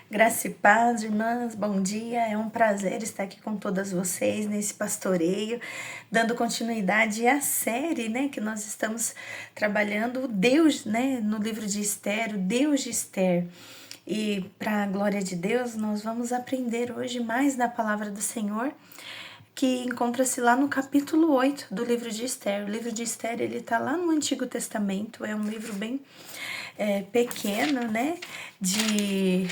Graça e paz, irmãs, bom dia. É um prazer estar aqui com todas vocês nesse pastoreio, dando continuidade à série, que nós estamos trabalhando, o Deus, no livro de Esther, o Deus de Esther. E para a glória de Deus, nós vamos aprender hoje mais da palavra do Senhor, que encontra-se lá no capítulo 8 do livro de Esther. O livro de Esther, ele está lá no Antigo Testamento, é um livro bem pequeno, de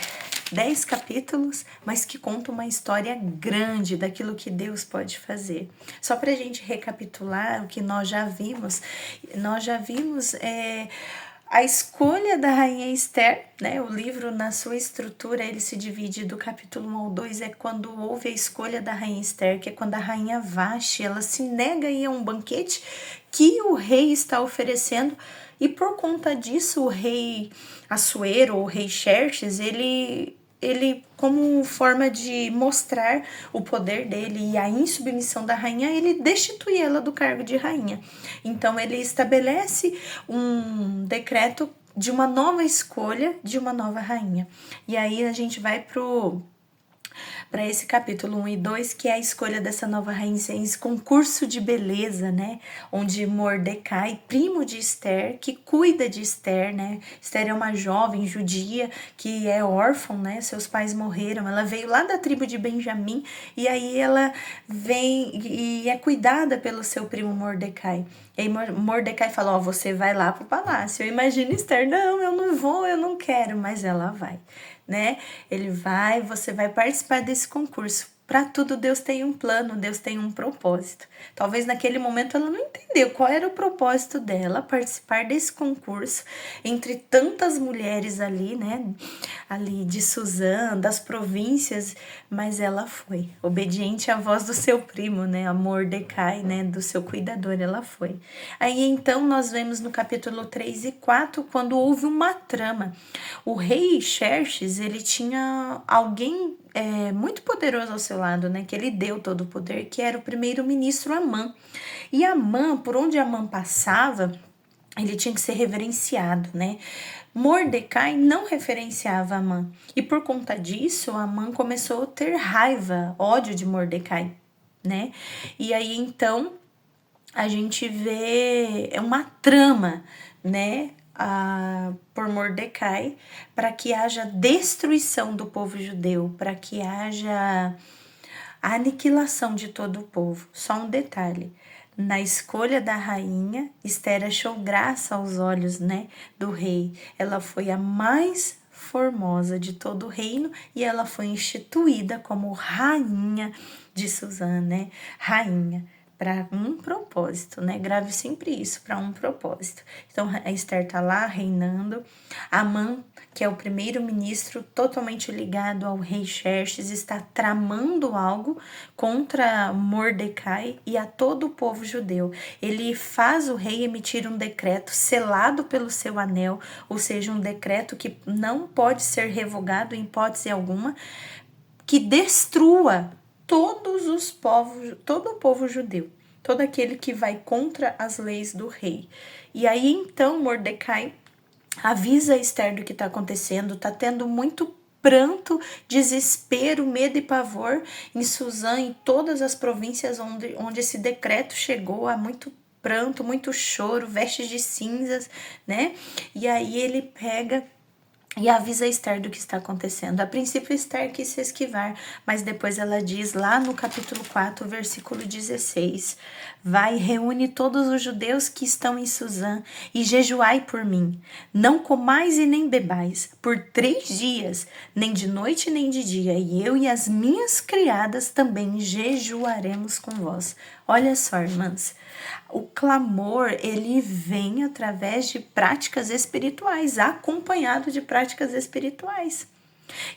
10 capítulos, mas que conta uma história grande daquilo que Deus pode fazer. Só para a gente recapitular o que nós já vimos a escolha da rainha Esther, o livro na sua estrutura ele se divide do capítulo 1 ao 2, é quando houve a escolha da rainha Esther, que é quando a rainha Vashti, ela se nega a ir a um banquete que o rei está oferecendo, e por conta disso o rei Assuero, ou o rei Xerxes, ele como forma de mostrar o poder dele e a insubmissão da rainha, ele destitui ela do cargo de rainha. Então ele estabelece um decreto de uma nova escolha de uma nova rainha. E aí a gente vai para esse capítulo 1 e 2, que é a escolha dessa nova rainha, esse concurso de beleza, onde Mordecai, primo de Esther, que cuida de Esther, Esther é uma jovem judia que é órfã, seus pais morreram, ela veio lá da tribo de Benjamim, e aí ela vem e é cuidada pelo seu primo Mordecai. E aí Mordecai fala, você vai lá pro palácio. Eu imagino Esther, não, eu não vou, eu não quero, mas ela vai, Ele vai, você vai participar desse concurso. Para tudo Deus tem um plano, Deus tem um propósito. Talvez naquele momento ela não entendeu qual era o propósito dela participar desse concurso entre tantas mulheres ali, ali de Suzã, das províncias, mas ela foi obediente à voz do seu primo, a Mordecai, do seu cuidador, ela foi. Aí então nós vemos no capítulo 3 e 4 quando houve uma trama. O rei Xerxes, ele tinha alguém muito poderoso ao seu lado, que ele deu todo o poder, que era o primeiro-ministro Amã. E Amã, por onde Amã passava, ele tinha que ser reverenciado, Mordecai não referenciava Amã. E por conta disso, Amã começou a ter raiva, ódio de Mordecai, E aí, então, a gente vê uma trama, por Mordecai, para que haja destruição do povo judeu, para que haja a aniquilação de todo o povo. Só um detalhe, na escolha da rainha, Esther achou graça aos olhos, do rei. Ela foi a mais formosa de todo o reino e ela foi instituída como rainha de Suzã, rainha. Para um propósito, Grave sempre isso, para um propósito. Então, a Esther tá lá reinando. Amã, que é o primeiro-ministro totalmente ligado ao rei Xerxes, está tramando algo contra Mordecai e a todo o povo judeu. Ele faz o rei emitir um decreto selado pelo seu anel, ou seja, um decreto que não pode ser revogado em hipótese alguma, que destrua todos os povos, todo o povo judeu, todo aquele que vai contra as leis do rei. E aí então Mordecai avisa a Esther do que está acontecendo, está tendo muito pranto, desespero, medo e pavor em Suzã, em todas as províncias onde esse decreto chegou, há muito pranto, muito choro, vestes de cinzas, E aí ele pega e avisa a Esther do que está acontecendo. A princípio, Esther quis se esquivar, mas depois ela diz lá no capítulo 4, versículo 16: vai, reúne todos os judeus que estão em Suzã e jejuai por mim. Não comais e nem bebais por 3 dias, nem de noite nem de dia, e eu e as minhas criadas também jejuaremos com vós. Olha só, irmãs, o clamor, ele vem através de práticas espirituais, acompanhado de práticas espirituais.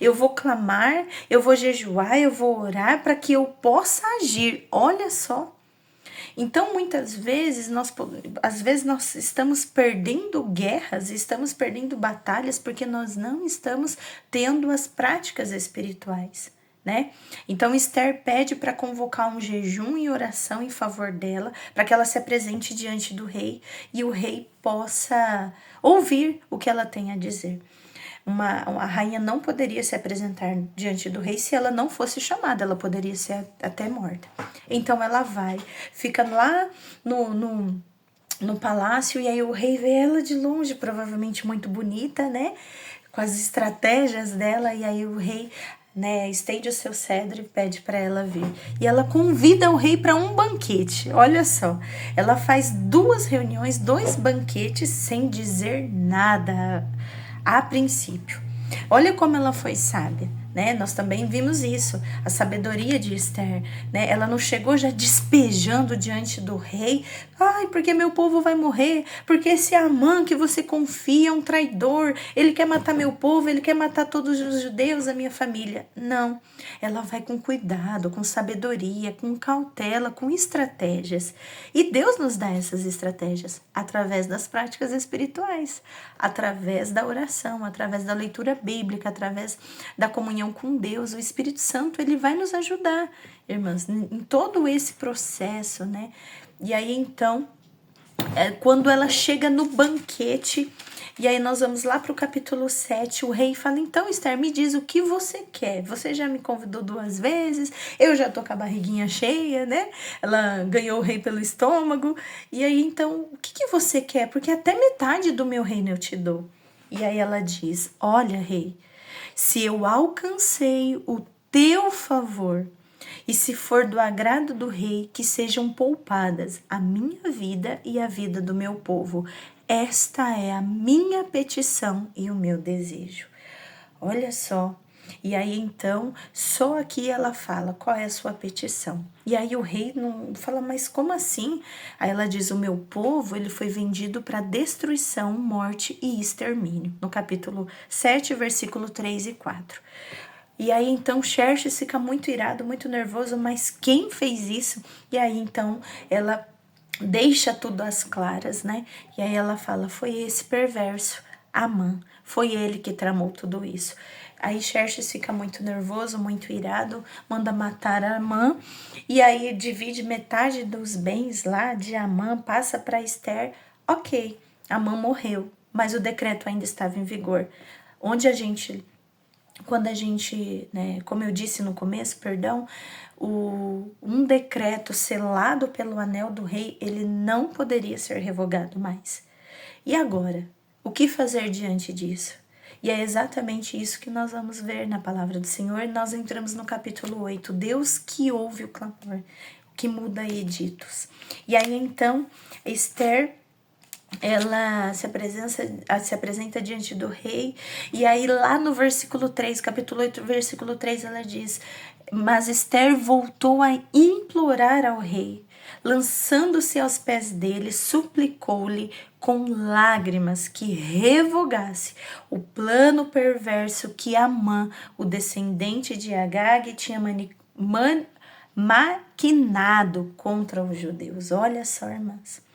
Eu vou clamar, eu vou jejuar, eu vou orar para que eu possa agir. Olha só. Então, muitas vezes, nós estamos perdendo guerras, estamos perdendo batalhas porque nós não estamos tendo as práticas espirituais. Então Esther pede para convocar um jejum e oração em favor dela, para que ela se apresente diante do rei e o rei possa ouvir o que ela tem a dizer. a rainha não poderia se apresentar diante do rei se ela não fosse chamada, ela poderia ser até morta. Então ela vai, fica lá no palácio, e aí o rei vê ela de longe, provavelmente muito bonita, né? Com as estratégias dela, e aí o rei, né, estende o seu cedro e pede para ela vir. E ela convida o rei para um banquete. Olha só, ela faz 2 reuniões, 2 banquetes sem dizer nada a princípio. Olha como ela foi sábia, né? Nós também vimos isso, a sabedoria de Esther, né? Ela não chegou já despejando diante do rei, ai, porque meu povo vai morrer, porque esse Amã que você confia é um traidor, ele quer matar meu povo, ele quer matar todos os judeus, a minha família. Não, ela vai com cuidado, com sabedoria, com cautela, com estratégias. E Deus nos dá essas estratégias através das práticas espirituais, através da oração, através da leitura bíblica, através da comunhão com Deus. O Espírito Santo, ele vai nos ajudar, irmãs, em todo esse processo, né? E aí, então, quando ela chega no banquete, e aí nós vamos lá para o capítulo 7, o rei fala, então, Esther, me diz o que você quer. Você já me convidou 2 vezes, eu já tô com a barriguinha cheia, né? Ela ganhou o rei pelo estômago. E aí, então, o que você quer? Porque até metade do meu reino eu te dou. E aí ela diz, olha, rei, se eu alcancei o teu favor, e se for do agrado do rei, que sejam poupadas a minha vida e a vida do meu povo. Esta é a minha petição e o meu desejo. Olha só. E aí, então, só aqui ela fala qual é a sua petição. E aí o rei não fala, mas como assim? Aí ela diz, o meu povo, ele foi vendido para destruição, morte e extermínio. No capítulo 7, versículo 3 e 4. E aí, então, Xerxes fica muito irado, muito nervoso, mas quem fez isso? E aí, então, ela deixa tudo às claras, né? E aí ela fala, foi esse perverso, Amã, foi ele que tramou tudo isso. Aí Xerxes fica muito nervoso, muito irado, manda matar Amã, e aí divide metade dos bens lá de Amã, passa para Esther. Ok, Amã morreu, mas o decreto ainda estava em vigor. Quando a gente, né, como eu disse no começo, perdão, um decreto selado pelo anel do rei, ele não poderia ser revogado mais. E agora? O que fazer diante disso? E é exatamente isso que nós vamos ver na palavra do Senhor. Nós entramos no capítulo 8, Deus que ouve o clamor, que muda editos. E aí então, Esther, ela se apresenta diante do rei, e aí lá no versículo 3, capítulo 8, versículo 3, ela diz, mas Esther voltou a implorar ao rei, lançando-se aos pés dele, suplicou-lhe com lágrimas que revogasse o plano perverso que Amã, o descendente de Agag, tinha maquinado contra os judeus. Olha só, irmãs.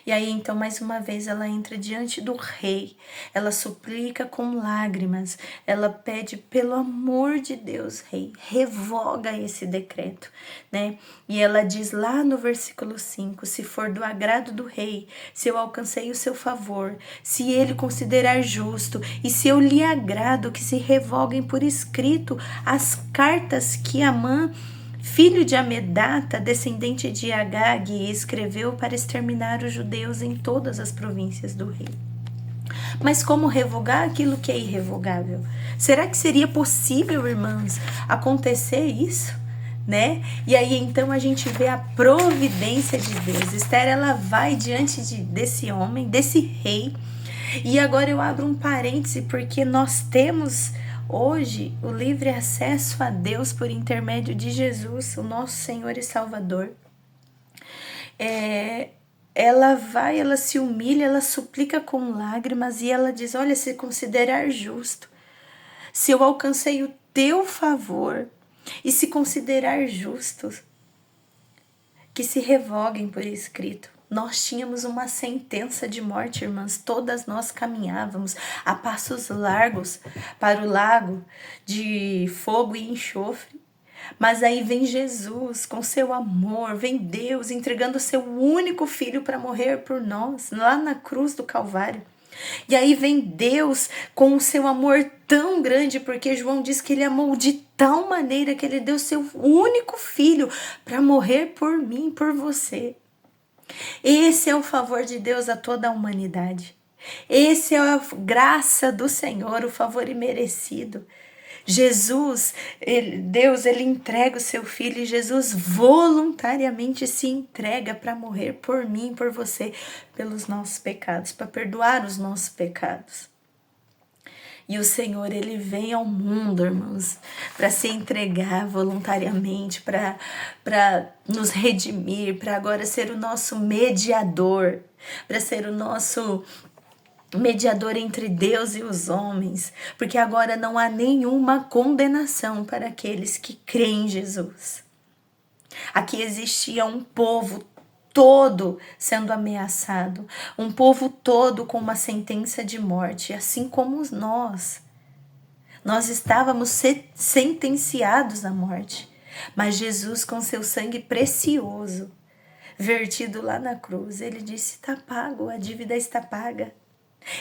E aí, então, mais uma vez, ela entra diante do rei, ela suplica com lágrimas, ela pede, pelo amor de Deus, rei, revoga esse decreto, né? E ela diz lá no versículo 5, se for do agrado do rei, se eu alcancei o seu favor, se ele considerar justo, e se eu lhe agrado, que se revoguem por escrito as cartas que Amã, filho de Amedata, descendente de Agag, escreveu para exterminar os judeus em todas as províncias do rei. Mas como revogar aquilo que é irrevogável? Será que seria possível, irmãs, acontecer isso? Né? E aí então a gente vê a providência de Deus. Esther, ela vai diante desse homem, desse rei. E agora eu abro um parêntese, porque nós temos hoje o livre acesso a Deus por intermédio de Jesus, o nosso Senhor e Salvador. Ela se humilha, ela suplica com lágrimas e ela diz, olha, se considerar justo, se eu alcancei o teu favor e se considerar justo, que se revoguem por escrito. Nós tínhamos uma sentença de morte, irmãs. Todas nós caminhávamos a passos largos para o lago de fogo e enxofre. Mas aí vem Jesus com seu amor, vem Deus entregando o seu único filho para morrer por nós, lá na cruz do Calvário. E aí vem Deus com o seu amor tão grande, porque João diz que ele amou de tal maneira que ele deu seu único filho para morrer por mim, por você. Esse é o favor de Deus a toda a humanidade. Esse é a graça do Senhor, o favor imerecido. Jesus, Deus, ele entrega o seu filho e Jesus voluntariamente se entrega para morrer por mim, por você, pelos nossos pecados, para perdoar os nossos pecados. E o Senhor, ele vem ao mundo, irmãos, para se entregar voluntariamente, para nos redimir, para agora ser o nosso mediador, para ser o nosso mediador entre Deus e os homens, porque agora não há nenhuma condenação para aqueles que creem em Jesus. Aqui existia um povo todo sendo ameaçado, um povo todo com uma sentença de morte, assim como nós. Nós estávamos sentenciados à morte, mas Jesus, com seu sangue precioso, vertido lá na cruz, ele disse: está pago, a dívida está paga.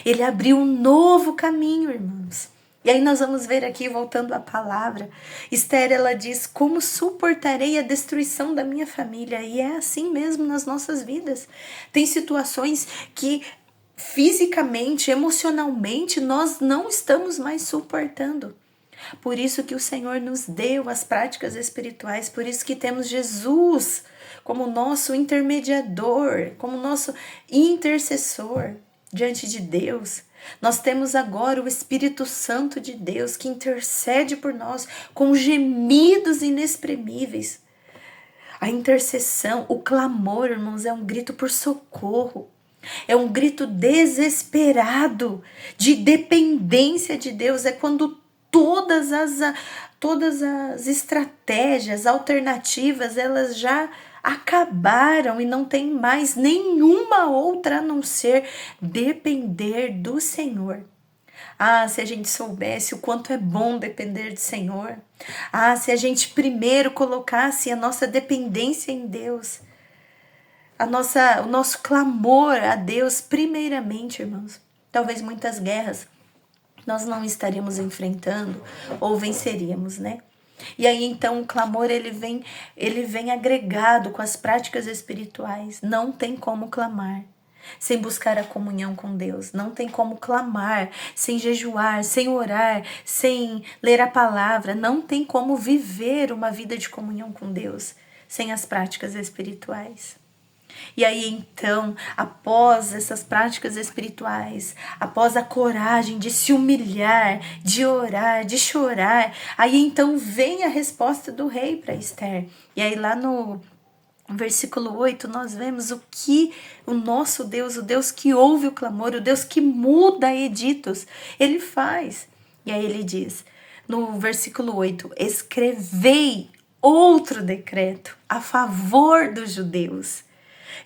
Ele abriu um novo caminho, irmãos. E aí nós vamos ver aqui, voltando à palavra, Esther, ela diz: como suportarei a destruição da minha família? E é assim mesmo nas nossas vidas. Tem situações que fisicamente, emocionalmente, nós não estamos mais suportando. Por isso que o Senhor nos deu as práticas espirituais, por isso que temos Jesus como nosso intermediador, como nosso intercessor diante de Deus. Nós temos agora o Espírito Santo de Deus que intercede por nós com gemidos inexprimíveis. A intercessão, o clamor, irmãos, é um grito por socorro. É um grito desesperado de dependência de Deus. É quando todas as estratégias alternativas, elas já acabaram e não tem mais nenhuma outra a não ser depender do Senhor. Ah, se a gente soubesse o quanto é bom depender do Senhor. Ah, se a gente primeiro colocasse a nossa dependência em Deus, o nosso clamor a Deus primeiramente, irmãos. Talvez muitas guerras nós não estaríamos enfrentando ou venceríamos, né? E aí então o clamor ele vem agregado com as práticas espirituais. Não tem como clamar sem buscar a comunhão com Deus. Não tem como clamar sem jejuar, sem orar, sem ler a palavra. Não tem como viver uma vida de comunhão com Deus sem as práticas espirituais. E aí então, após essas práticas espirituais, após a coragem de se humilhar, de orar, de chorar, aí então vem a resposta do rei para Esther. E aí lá no versículo 8 nós vemos o que o nosso Deus, o Deus que ouve o clamor, o Deus que muda editos, ele faz. E aí ele diz no versículo 8: escrevei outro decreto a favor dos judeus,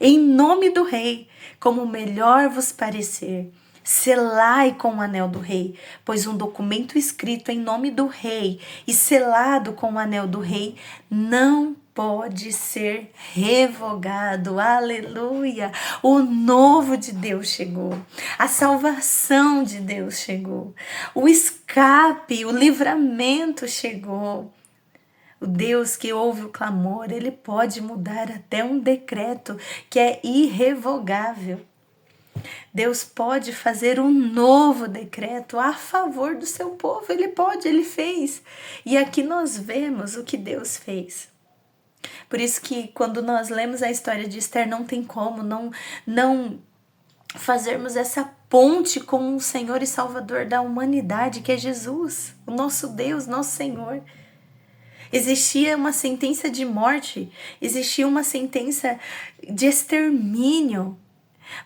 em nome do rei, como melhor vos parecer. Selai com o anel do rei, pois um documento escrito em nome do rei e selado com o anel do rei não pode ser revogado. Aleluia! O novo de Deus chegou, a salvação de Deus chegou, o escape, o livramento chegou. O Deus que ouve o clamor, ele pode mudar até um decreto que é irrevogável. Deus pode fazer um novo decreto a favor do seu povo. Ele pode, ele fez. E aqui nós vemos o que Deus fez. Por isso que quando nós lemos a história de Esther, não tem como não fazermos essa ponte com o Senhor e Salvador da humanidade, que é Jesus, o nosso Deus, nosso Senhor. Existia uma sentença de morte, existia uma sentença de extermínio,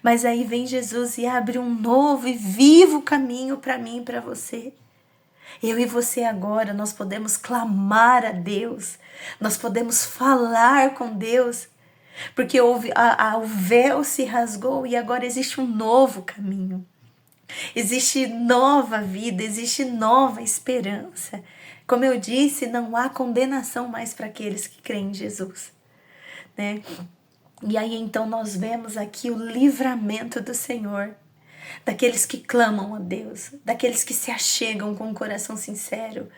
mas aí vem Jesus e abre um novo e vivo caminho para mim e para você. Eu e você agora, nós podemos clamar a Deus, nós podemos falar com Deus, porque o véu se rasgou e agora existe um novo caminho. Existe nova vida, existe nova esperança. Como eu disse, não há condenação mais para aqueles que creem em Jesus, né? E aí então nós vemos aqui o livramento do Senhor. daqueles que clamam a Deus, daqueles que se achegam com um coração sincero,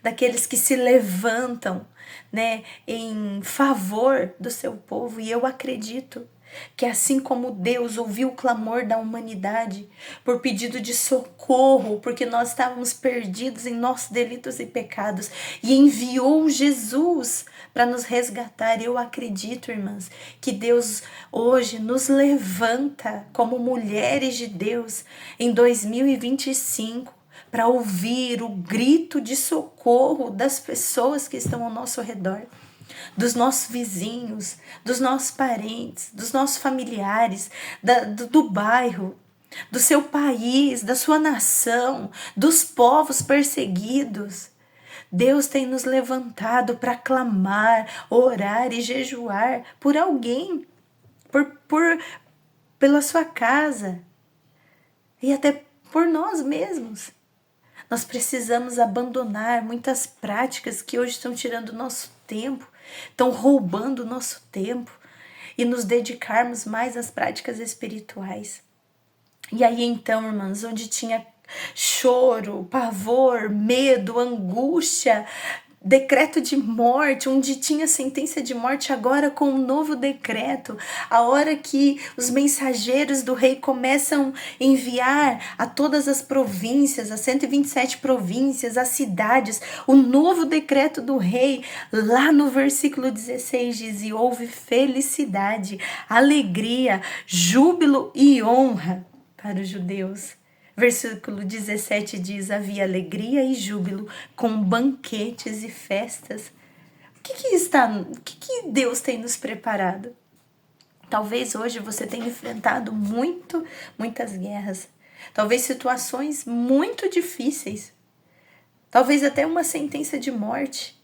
daqueles que se levantam, né, em favor do seu povo. E eu acredito que assim como Deus ouviu o clamor da humanidade por pedido de socorro, porque nós estávamos perdidos em nossos delitos e pecados, e enviou Jesus para nos resgatar, eu acredito, irmãs, que Deus hoje nos levanta como mulheres de Deus em 2025 para ouvir o grito de socorro das pessoas que estão ao nosso redor, dos nossos vizinhos, dos nossos parentes, dos nossos familiares, do bairro, do seu país, da sua nação, dos povos perseguidos. Deus tem nos levantado para clamar, orar e jejuar por alguém, pela sua casa e até por nós mesmos. Nós precisamos abandonar muitas práticas que hoje estão tirando o nosso tempo, estão roubando o nosso tempo, e nos dedicarmos mais às práticas espirituais. E aí então, irmãs, onde tinha choro, pavor, medo, angústia, decreto de morte, onde tinha sentença de morte, agora com um novo decreto, a hora que os mensageiros do rei começam a enviar a todas as províncias, as 127 províncias, as cidades, o novo decreto do rei, lá no versículo 16 diz: e houve felicidade, alegria, júbilo e honra para os judeus. Versículo 17 diz: havia alegria e júbilo, com banquetes e festas. O que Deus tem nos preparado? Talvez hoje você tenha enfrentado muitas guerras. Talvez situações muito difíceis. Talvez até uma sentença de morte.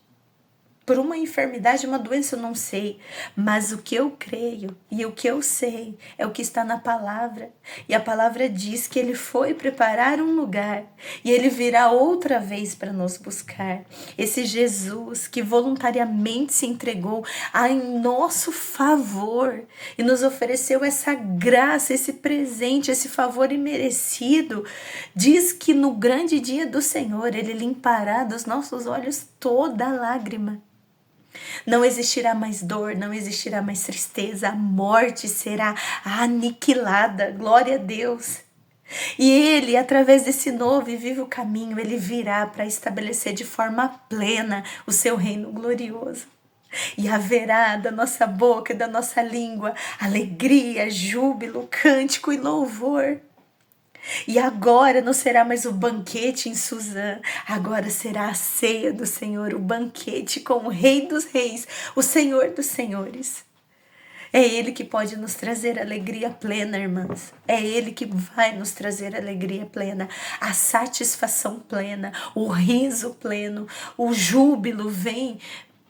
Por uma enfermidade, uma doença, eu não sei. Mas o que eu creio e o que eu sei é o que está na palavra. E a palavra diz que ele foi preparar um lugar e ele virá outra vez para nos buscar. Esse Jesus que voluntariamente se entregou em nosso favor e nos ofereceu essa graça, esse presente, esse favor imerecido, diz que no grande dia do Senhor ele limpará dos nossos olhos toda lágrima. Não existirá mais dor, não existirá mais tristeza, a morte será aniquilada, glória a Deus. E ele, através desse novo e vivo caminho, ele virá para estabelecer de forma plena o seu reino glorioso. E haverá da nossa boca e da nossa língua alegria, júbilo, cântico e louvor. E agora não será mais o banquete em Suzã, agora será a ceia do Senhor, o banquete com o Rei dos Reis, o Senhor dos Senhores. É Ele que pode nos trazer alegria plena, irmãs. É Ele que vai nos trazer alegria plena, a satisfação plena, o riso pleno, o júbilo vem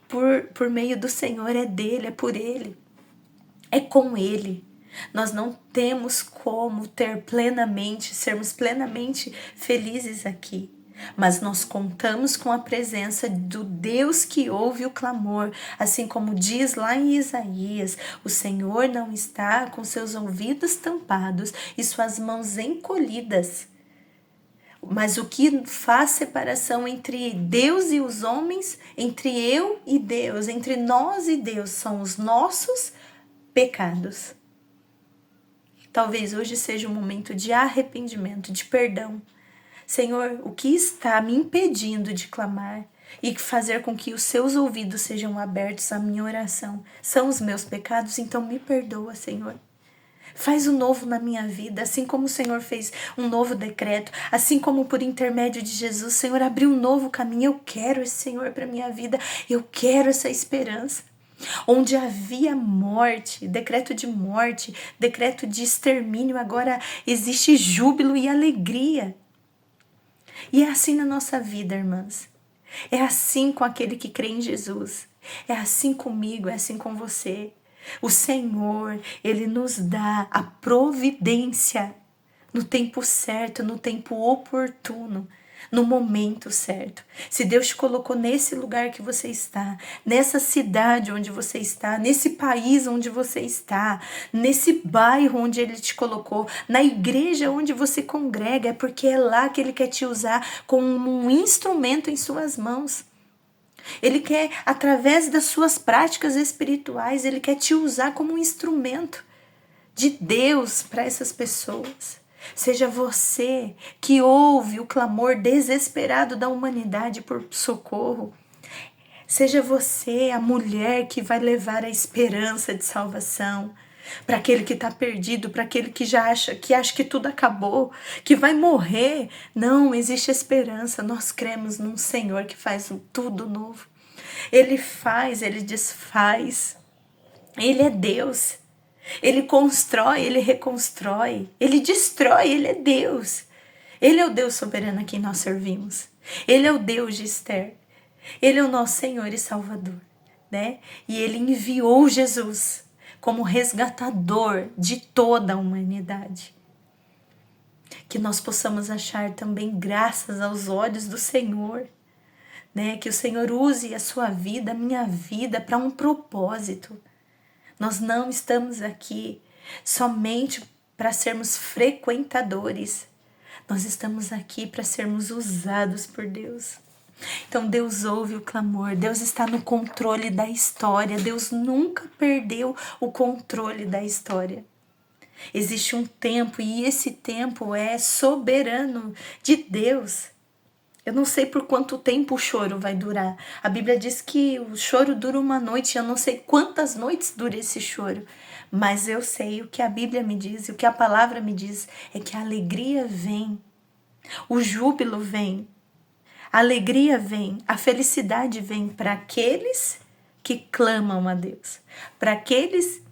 por meio do Senhor, é dele, é por Ele, é com Ele. Nós não temos como sermos plenamente felizes aqui, mas nós contamos com a presença do Deus que ouve o clamor, assim como diz lá em Isaías: o Senhor não está com seus ouvidos tampados e suas mãos encolhidas. Mas o que faz separação entre Deus e os homens, entre eu e Deus, entre nós e Deus, são os nossos pecados. Talvez hoje seja um momento de arrependimento, de perdão. Senhor, o que está me impedindo de clamar e fazer com que os seus ouvidos sejam abertos à minha oração? São os meus pecados, então me perdoa, Senhor. Faz o novo na minha vida, assim como o Senhor fez um novo decreto, assim como por intermédio de Jesus, Senhor, abriu um novo caminho. Eu quero esse Senhor para minha vida, eu quero essa esperança. Onde havia morte, decreto de extermínio, agora existe júbilo e alegria. E é assim na nossa vida, irmãs. É assim com aquele que crê em Jesus. É assim comigo, é assim com você. O Senhor, Ele nos dá a providência no tempo certo, no tempo oportuno, no momento certo. Se Deus te colocou nesse lugar que você está, nessa cidade onde você está, nesse país onde você está, nesse bairro onde Ele te colocou, na igreja onde você congrega, é porque é lá que Ele quer te usar como um instrumento em suas mãos. Ele quer, através das suas práticas espirituais, Ele quer te usar como um instrumento de Deus para essas pessoas. Seja você que ouve o clamor desesperado da humanidade por socorro. Seja você a mulher que vai levar a esperança de salvação para aquele que está perdido, para aquele que já acha que tudo acabou, que vai morrer. Não, existe esperança. Nós cremos num Senhor que faz tudo novo. Ele faz, Ele desfaz. Ele é Deus. Ele constrói, Ele reconstrói, Ele destrói, Ele é Deus. Ele é o Deus soberano a quem nós servimos. Ele é o Deus de Esther. Ele é o nosso Senhor e Salvador, né? E Ele enviou Jesus como resgatador de toda a humanidade. Que nós possamos achar também graças aos olhos do Senhor, né? Que o Senhor use a sua vida, a minha vida, para um propósito. Nós não estamos aqui somente para sermos frequentadores. Nós estamos aqui para sermos usados por Deus. Então Deus ouve o clamor, Deus está no controle da história, Deus nunca perdeu o controle da história. Existe um tempo e esse tempo é soberano de Deus. Eu não sei por quanto tempo o choro vai durar. A Bíblia diz que o choro dura uma noite. Eu não sei quantas noites dura esse choro. Mas eu sei o que a Bíblia me diz, o que a palavra me diz, é que a alegria vem. O júbilo vem. A alegria vem. A felicidade vem para aqueles que clamam a Deus. Para aqueles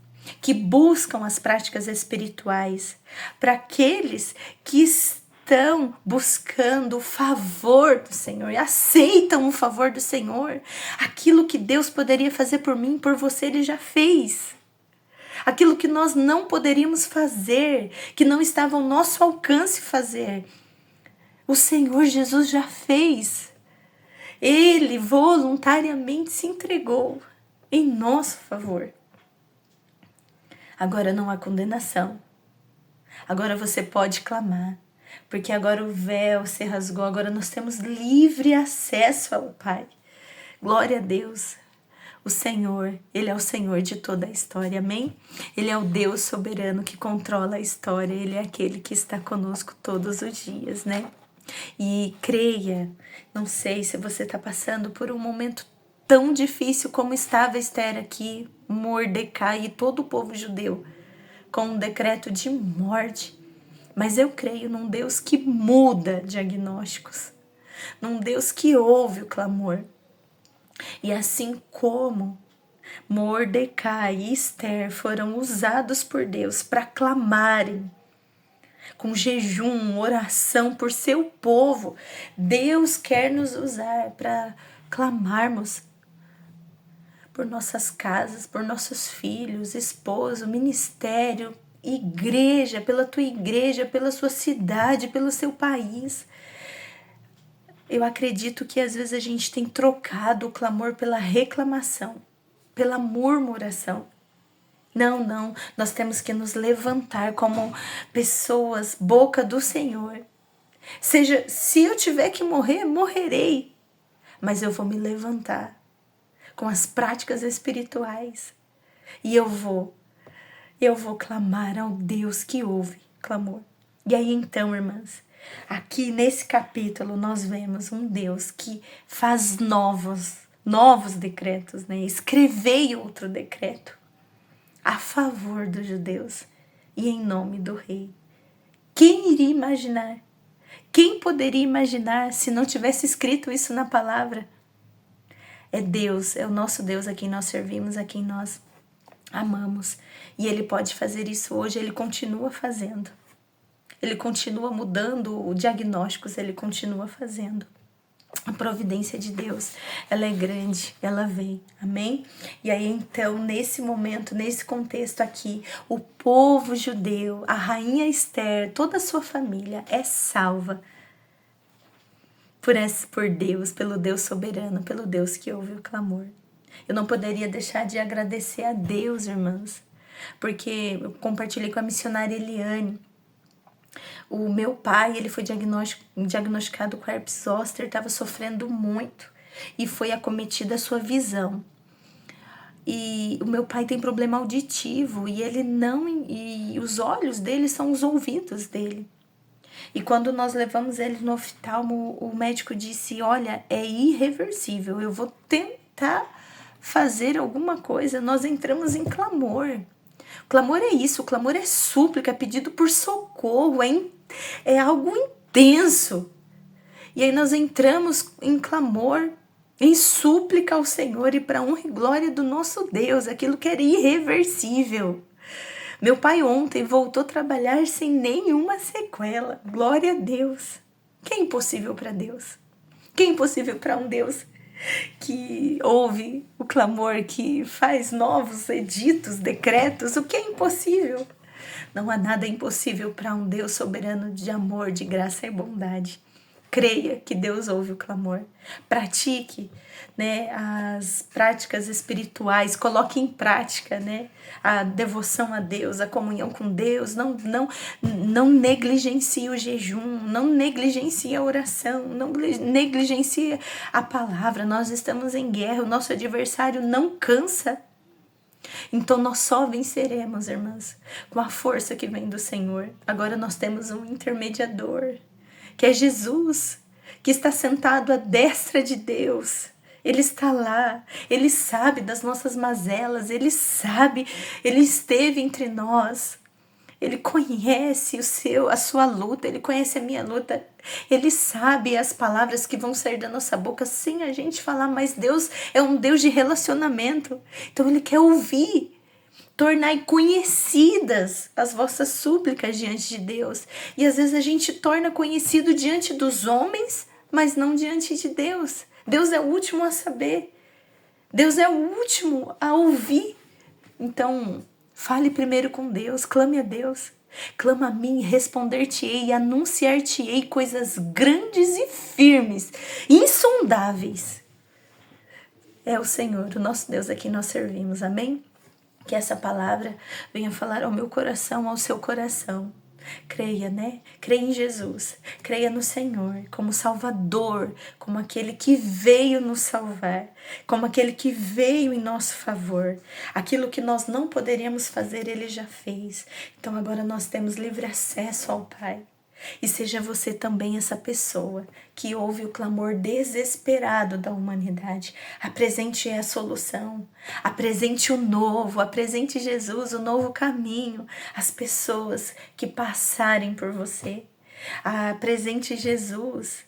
que buscam as práticas espirituais. Para aqueles que estão buscando o favor do Senhor e aceitam o favor do Senhor. Aquilo que Deus poderia fazer por mim, por você, Ele já fez. Aquilo que nós não poderíamos fazer, que não estava ao nosso alcance fazer, o Senhor Jesus já fez. Ele voluntariamente se entregou em nosso favor. Agora não há condenação. Agora você pode clamar. Porque agora o véu se rasgou, agora nós temos livre acesso ao Pai. Glória a Deus. O Senhor, Ele é o Senhor de toda a história, amém? Ele é o Deus soberano que controla a história, Ele é aquele que está conosco todos os dias, né? E creia, não sei se você está passando por um momento tão difícil como estava Esther aqui, Mordecai e todo o povo judeu, com um decreto de morte. Mas eu creio num Deus que muda diagnósticos, num Deus que ouve o clamor. E assim como Mordecai e Esther foram usados por Deus para clamarem, com jejum, oração por seu povo, Deus quer nos usar para clamarmos por nossas casas, por nossos filhos, esposo, ministério, igreja, pela tua igreja, pela sua cidade, pelo seu país. Eu acredito que às vezes a gente tem trocado o clamor pela reclamação, pela murmuração. Não, nós temos que nos levantar como pessoas, boca do Senhor. Seja, se eu tiver que morrer, morrerei, mas eu vou me levantar com as práticas espirituais e eu vou clamar ao Deus que ouve clamor. E aí então, irmãs, aqui nesse capítulo nós vemos um Deus que faz novos decretos, né? Escrevei outro decreto a favor dos judeus e em nome do rei. Quem iria imaginar? Quem poderia imaginar se não tivesse escrito isso na palavra? É Deus, é o nosso Deus a quem nós servimos, a quem nós amamos. E Ele pode fazer isso hoje, Ele continua fazendo. Ele continua mudando diagnósticos, Ele continua fazendo. A providência de Deus, ela é grande, ela vem, amém? E aí então, nesse momento, nesse contexto aqui, o povo judeu, a rainha Esther, toda a sua família é salva. por Deus, pelo Deus soberano, pelo Deus que ouve o clamor. Eu não poderia deixar de agradecer a Deus, irmãs, porque eu compartilhei com a missionária Eliane. O meu pai, ele foi diagnosticado com herpes zoster, estava sofrendo muito e foi acometida a sua visão. E o meu pai tem problema auditivo e ele não, e os olhos dele são os ouvidos dele. E quando nós levamos ele no oftalmo, o médico disse: olha, é irreversível, eu vou tentar fazer alguma coisa. Nós entramos em clamor. O clamor é isso, o clamor é súplica, é pedido por socorro, é algo intenso. E aí nós entramos em clamor, em súplica ao Senhor e para honra e glória do nosso Deus, aquilo que era irreversível. Meu pai ontem voltou a trabalhar sem nenhuma sequela. Glória a Deus. Que é impossível para Deus? Que é impossível para um Deus que ouve o clamor, que faz novos editos, decretos? O que é impossível? Não há nada impossível para um Deus soberano de amor, de graça e bondade. Creia que Deus ouve o clamor. Pratique, né, as práticas espirituais. Coloque em prática, né, a devoção a Deus, a comunhão com Deus. Não negligencie o jejum. Não negligencie a oração. Não negligencie a palavra. Nós estamos em guerra. O nosso adversário não cansa. Então nós só venceremos, irmãs, com a força que vem do Senhor. Agora nós temos um intermediador, que é Jesus, que está sentado à destra de Deus. Ele está lá, Ele sabe das nossas mazelas, Ele sabe, Ele esteve entre nós. Ele conhece a sua luta, Ele conhece a minha luta. Ele sabe as palavras que vão sair da nossa boca sem a gente falar, mas Deus é um Deus de relacionamento. Então Ele quer ouvir. Tornai conhecidas as vossas súplicas diante de Deus. E às vezes a gente torna conhecido diante dos homens, mas não diante de Deus. Deus é o último a saber. Deus é o último a ouvir. Então, fale primeiro com Deus, clame a Deus. Clama a mim, responder-te-ei e anunciar-te-ei coisas grandes e firmes, insondáveis. É o Senhor, o nosso Deus a quem nós servimos. Amém? Que essa palavra venha falar ao meu coração, ao seu coração. Creia, né? Creia em Jesus. Creia no Senhor como Salvador, como aquele que veio nos salvar, como aquele que veio em nosso favor. Aquilo que nós não poderíamos fazer, Ele já fez. Então agora nós temos livre acesso ao Pai. E seja você também essa pessoa que ouve o clamor desesperado da humanidade. Apresente a solução, apresente o novo, apresente Jesus, o novo caminho, as pessoas que passarem por você. Apresente Jesus.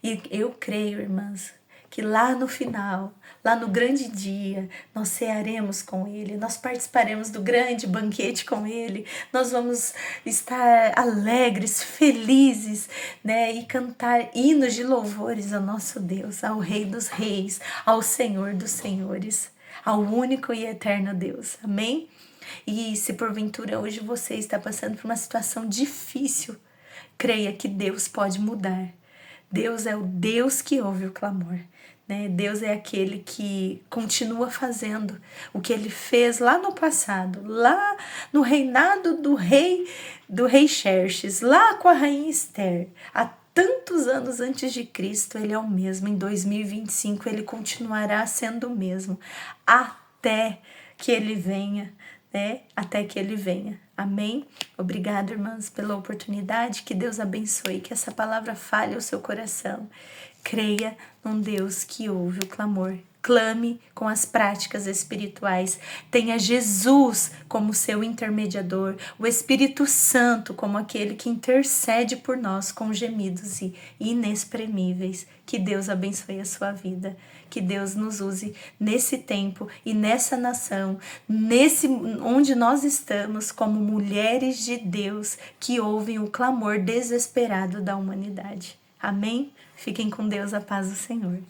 E eu creio, irmãs, que lá no final, lá no grande dia, nós cearemos com Ele, nós participaremos do grande banquete com Ele, nós vamos estar alegres, felizes, né, e cantar hinos de louvores ao nosso Deus, ao Rei dos Reis, ao Senhor dos Senhores, ao único e eterno Deus. Amém? E se porventura hoje você está passando por uma situação difícil, creia que Deus pode mudar. Deus é o Deus que ouve o clamor. Né? Deus é aquele que continua fazendo o que Ele fez lá no passado, lá no reinado do rei Xerxes, lá com a rainha Esther. Há tantos anos antes de Cristo, Ele é o mesmo. Em 2025, Ele continuará sendo o mesmo, até que Ele venha. Né? Até que Ele venha. Amém? Obrigada, irmãs, pela oportunidade. Que Deus abençoe, que essa palavra fale ao seu coração. Creia num Deus que ouve o clamor. Clame com as práticas espirituais. Tenha Jesus como seu intermediador, o Espírito Santo como aquele que intercede por nós com gemidos inexprimíveis. Que Deus abençoe a sua vida. Que Deus nos use nesse tempo e nessa nação, onde nós estamos como mulheres de Deus que ouvem o clamor desesperado da humanidade. Amém? Fiquem com Deus, a paz do Senhor.